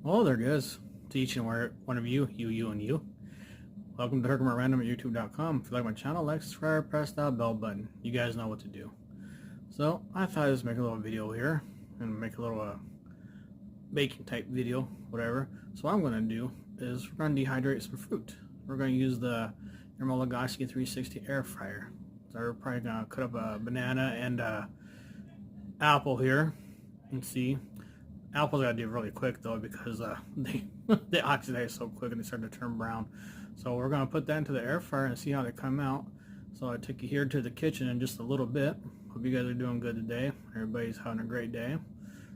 Well, there it is. To each and every one of you, and you. Welcome to Random at YouTube.com. If you like my channel, like, subscribe, press that bell button. You guys know what to do. So, I thought I'd just make a little video here and make a little baking type video, whatever. So what I'm going to do is we're going to dehydrate some fruit. We're going to use the Emril Airfryer 360 air fryer. So we're probably going to cut up a banana and apple here and see. Apples gotta do really quick though because they oxidize so quick and they start to turn brown. So we're gonna put that into the air fryer and see how they come out. So I took you here to the kitchen in just a little bit. Hope you guys are doing good today. Everybody's having a great day.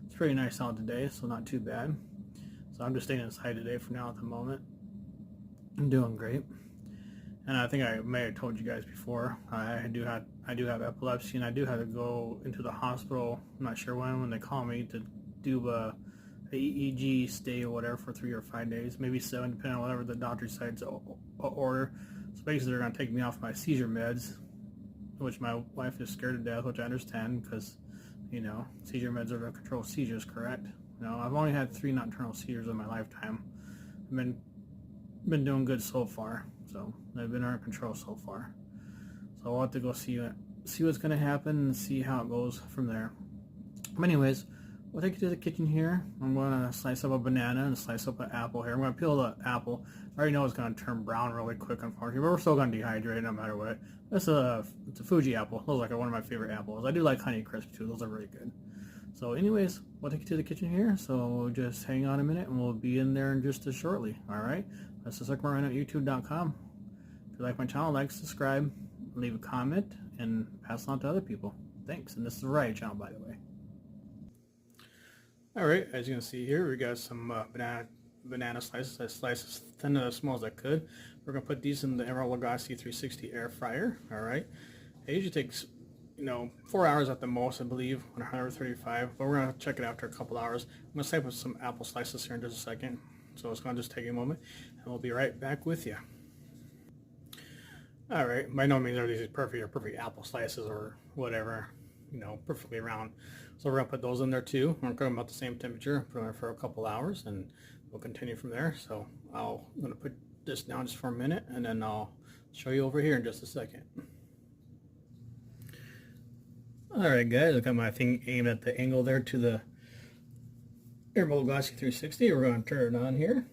It's pretty nice out today, so not too bad. So I'm just staying inside today for now at the moment. I'm doing great. And I think I may have told you guys before, I do have epilepsy and I do have to go into the hospital. I'm not sure when they call me to do a EEG stay or whatever for 3 or 5 days, maybe 7, depending on whatever the doctor decides to order. So basically they're going to take me off my seizure meds, which my wife is scared to death, which I understand because, you know, seizure meds are to control seizures, correct? You know, I've only had 3 nocturnal seizures in my lifetime. I've been doing good so far, so they've been under control so far. So I'll have to go see what's going to happen and see how it goes from there. But anyways, we'll take you to the kitchen here. I'm going to slice up a banana and slice up an apple here. I'm going to peel the apple. I already know it's going to turn brown really quick, unfortunately, but we're still going to dehydrate no matter what. It's a Fuji apple. Those are like one of my favorite apples. I do like Honey Crisp too. Those are really good. So anyways, we'll take you to the kitchen here. So just hang on a minute and we'll be in there in just as shortly. Alright? This is Emril at YouTube.com. If you like my channel, like, subscribe, leave a comment, and pass it on to other people. Thanks. And this is the Riot channel, by the way. Alright, as you can see here, we got some banana slices. I sliced as thin and as small as I could. We're going to put these in the Emril Airfryer 360 air fryer. Alright, it usually takes, 4 hours at the most, I believe, on 135, but we're going to check it after a couple hours. I'm going to slice with some apple slices here in just a second, so it's going to just take a moment, and we'll be right back with you. Alright, by no means are these perfect apple slices or whatever, perfectly round. So we're going to put those in there too. We're going to cook them about the same temperature, put them there for a couple hours, and we'll continue from there. So I'm going to put this down just for a minute, and then I'll show you over here in just a second. Alright guys, I got my thing aimed at the angle there to the Emril Airfryer 360. We're going to turn it on here.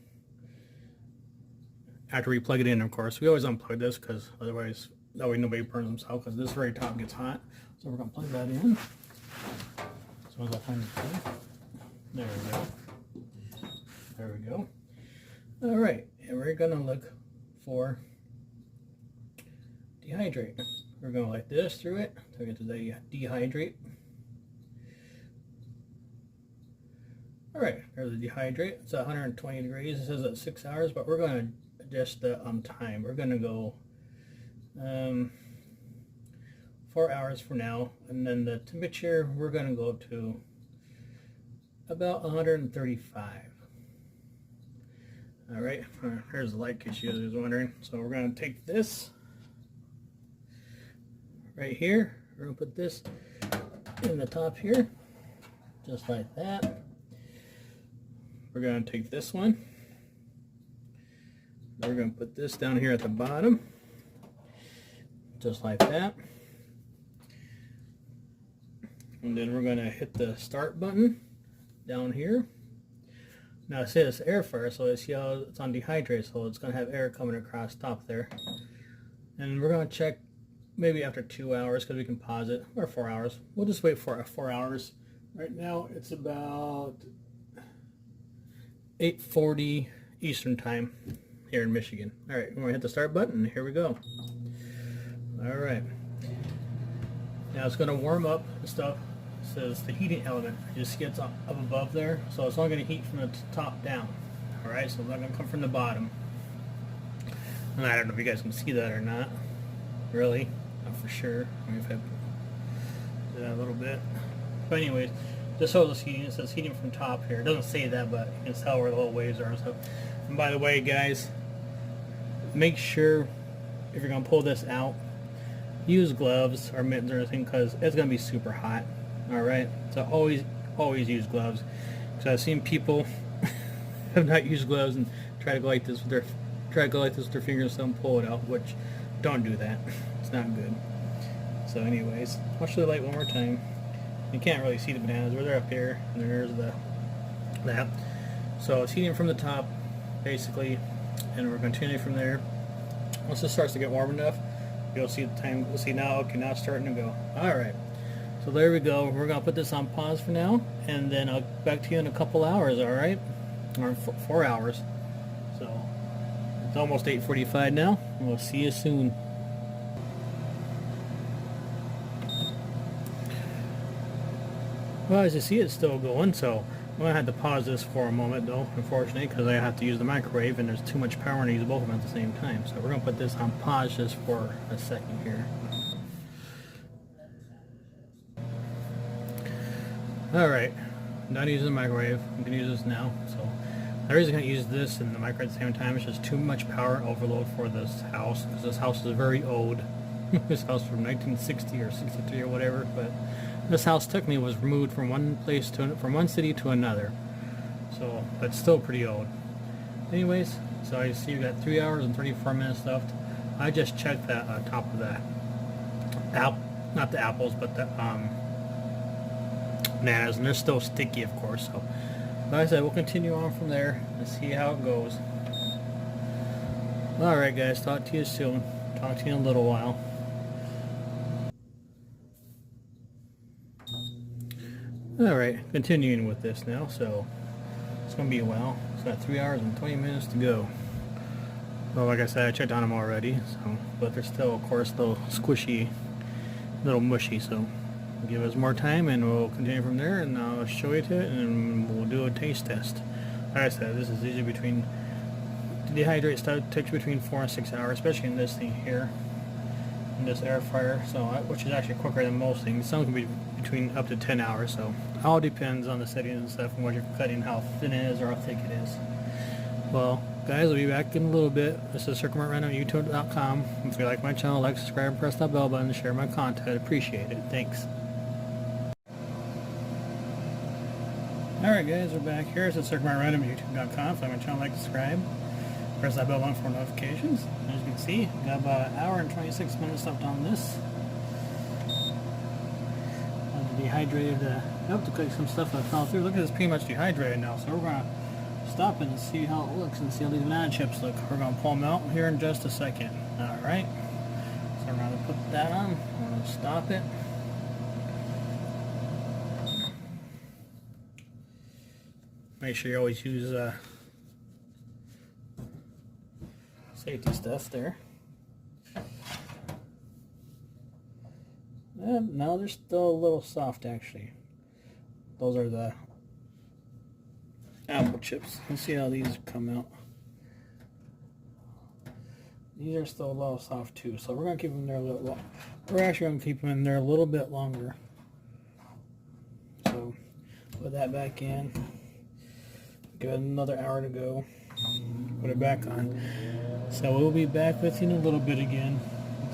After we plug it in, of course. We always unplug this because otherwise, that way nobody burns themselves, because this very top gets hot. So we're going to plug that in. As soon as I find the plug. There we go. There we go. Alright, and we're going to look for dehydrate. We're going to like this through it to get to the dehydrate. Alright, there's the dehydrate. It's 120 degrees. It says at 6 hours, but we're going to adjust the time. We're going to go 4 hours for now, and then the temperature we're going to go to about 135. Alright, here's the light in case you guys was wondering. So we're going to take this right here, we're going to put this in the top here, just like that. We're going to take this one, we're going to put this down here at the bottom, just like that. And then we're going to hit the start button down here. Now it says air fryer, so it's on dehydrate, so it's going to have air coming across top there. And we're going to check maybe after 2 hours, because we can pause it, or 4 hours. We'll just wait for 4 hours. Right now it's about 8:40 Eastern time here in Michigan. Alright, we're going to hit the start button. Here we go. Alright. Now it's going to warm up and stuff. It says the heating element just gets up above there, so it's not going to heat from the top down. Alright, so it's not going to come from the bottom. And I don't know if you guys can see that or not. Really, not for sure. I mean, if I do that a little bit. But anyways, this shows us heating. It says heating from top here. It doesn't say that, but you can tell where the little waves are and stuff. And by the way, guys, make sure if you're going to pull this out, use gloves or mittens or anything, because it's going to be super hot. Alright, so always use gloves, because I've seen people have not used gloves and try to go like this with their fingers and pull it out, which don't do that. It's not good. So anyways, I'll show the light one more time. You can't really see the bananas, but they're up here, and there's that. So it's heating from the top, basically, and we're continuing from there. Once it starts to get warm enough, you'll see the time. We'll see now. Okay, now it's starting to go. All right. So there we go. We're gonna put this on pause for now, and then I'll get back to you in a couple hours. All right, or 4 hours. So it's almost 8:45 now, and we'll see you soon. Well, as you see, it's still going, so I'm going to have to pause this for a moment, though, unfortunately, because I have to use the microwave, and there's too much power to use both of them at the same time. So we're going to put this on pause just for a second here. Alright, I'm done using the microwave. I'm going to use this now. So the reason I can't use this and the microwave at the same time is just too much power overload for this house, because this house is very old. This house from 1960 or 63 or whatever, but this house technically was removed from one city to another, so that's still pretty old. Anyways, so I see you got 3 hours and 34 minutes left. I just checked that on top of the not the apples, but the bananas, and they're still sticky, of course. So, like I said, we'll continue on from there and see how it goes. All right, guys. Talk to you soon. Talk to you in a little while. Alright, continuing with this now, so it's going to be a while. It's got 3 hours and 20 minutes to go. Well, like I said, I checked on them already, so, but they're still, of course, a little squishy, a little mushy, so give us more time and we'll continue from there, and I'll show you to it, and we'll do a taste test. Like I said, this is usually between, to dehydrate stuff takes between 4 and 6 hours, especially in this thing here, in this air fryer, so which is actually quicker than most things. Some can be between up to 10 hours, so all depends on the settings and stuff and what you're cutting, how thin it is or how thick it is. Well, guys, I'll be back in a little bit. This is circlemartrandom@youtube.com. If you like my channel, like, subscribe, and press that bell button to share my content. I appreciate it. Thanks. Alright guys, we're back here. It's at circlemartrandom@youtube.com. If you like my channel, like, subscribe, press that bell button for notifications. As you can see, we got about an hour and 26 minutes left on this. Dehydrated, I have to cook some stuff that fell through. Look at this, pretty much dehydrated now, so we're going to stop it and see how it looks and see how these banana chips look. We're going to pull them out here in just a second. Alright, so we're going to put that on, we're going to stop it. Make sure you always use safety stuff there. No, they're still a little soft, actually. Those are the apple chips. Let's see how these come out. These are still a little soft too, so we're gonna keep them there a little long. We're actually gonna keep them in there a little bit longer. So put that back in. Give it another hour to go. Put it back on. So we'll be back with you in a little bit again.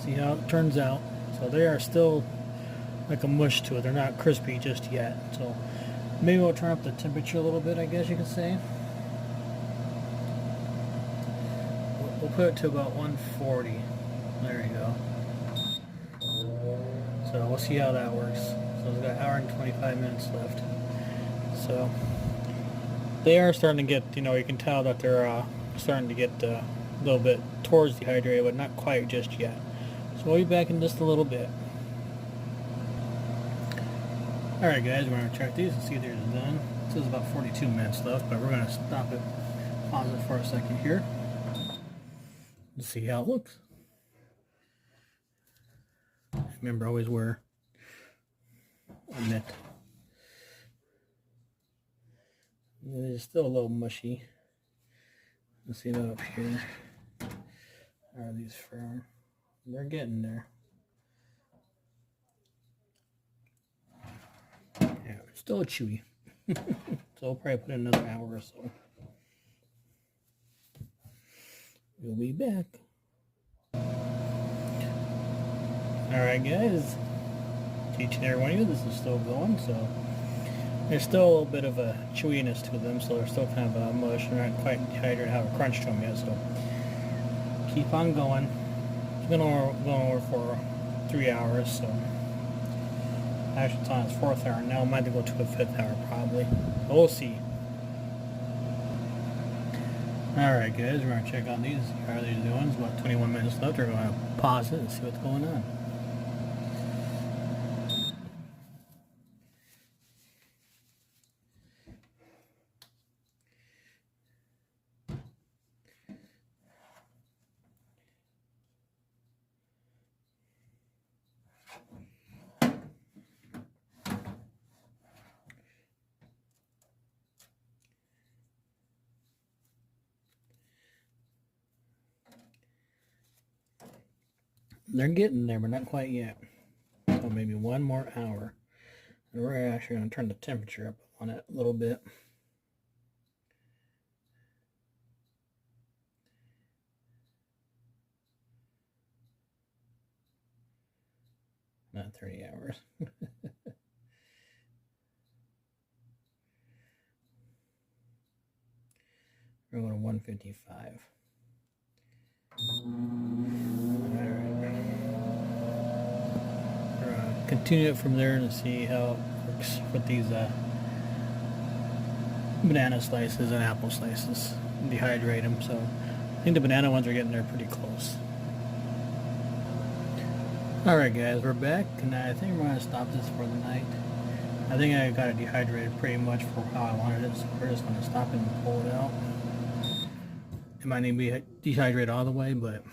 See how it turns out. So they are still like a mush to it. They're not crispy just yet. So maybe we'll turn up the temperature a little bit, I guess you could say. We'll put it to about 140. There you go. So we'll see how that works. So we've got an hour and 25 minutes left. So they are starting to get, you know, you can tell that they're starting to get a little bit towards dehydrated, but not quite just yet. So we'll be back in just a little bit. Alright guys, we're going to check these and see if they're done. This is about 42 minutes left, but we're going to stop it, pause it for a second here. Let's see how it looks. Remember, always wear a mitt. It is still a little mushy. Let's see that up here. How are these firm? They're getting there. Yeah, it's still chewy. So I'll probably put in another hour or so. We'll be back. Alright guys, each and every one of you, this is still going, so There's still a little bit of a chewiness to them, so they're still kind of a mush. They're not quite dehydrated, have a crunch to them yet, so keep on going. It's been going over for 3 hours, so actually it's on its 4th hour now. I might have to go to a 5th hour probably. But we'll see. Alright guys, we're going to check on these, see how these doing. It's about 21 minutes left. We're going to pause it and see what's going on. They're getting there, but not quite yet. So maybe 1 more hour. And we're actually going to turn the temperature up on it a little bit. Not 30 hours. We're going to 155. Continue it from there and see how it works with these banana slices and apple slices. Dehydrate them, so I think the banana ones are getting there pretty close. Alright guys, we're back, and I think we're going to stop this for the night. I think I got it dehydrated pretty much for how I wanted it, so we're just going to stop it and pull it out. It might need to be dehydrated all the way, but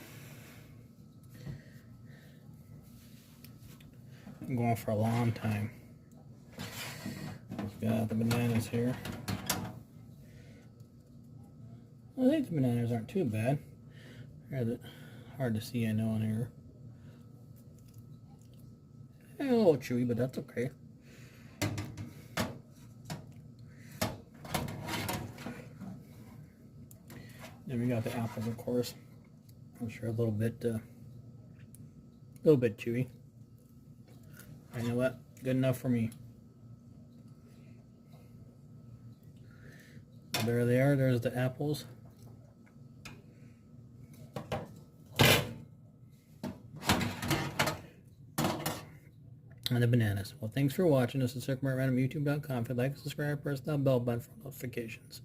I'm going for a long time. Got the bananas here. I think the bananas aren't too bad. They're hard to see, I know, on here. A little chewy, but that's okay. Then we got the apples, of course. I'm sure a little bit chewy. You know what? Good enough for me. There they are. There's the apples. And the bananas. Well, thanks for watching. This is Emril at YouTube.com. If you'd like to subscribe, press that bell button for notifications.